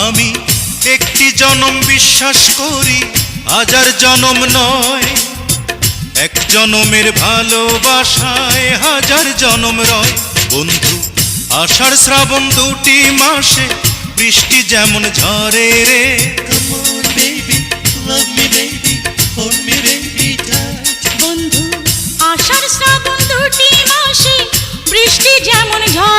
আমি একটি জনম বিশ্বাস করি, হাজার জনম নয়। এক জনমের ভালোবাসায় হাজার জনম রয়। বন্ধু, আষাঢ় শ্রাবণ দুটি মাসে বৃষ্টি যেমন ঝরে রে। Come on baby, love me baby, hold me baby tight. বন্ধু, আষাঢ় শ্রাবণ দুটি মাসে বৃষ্টি যেমন ঝরে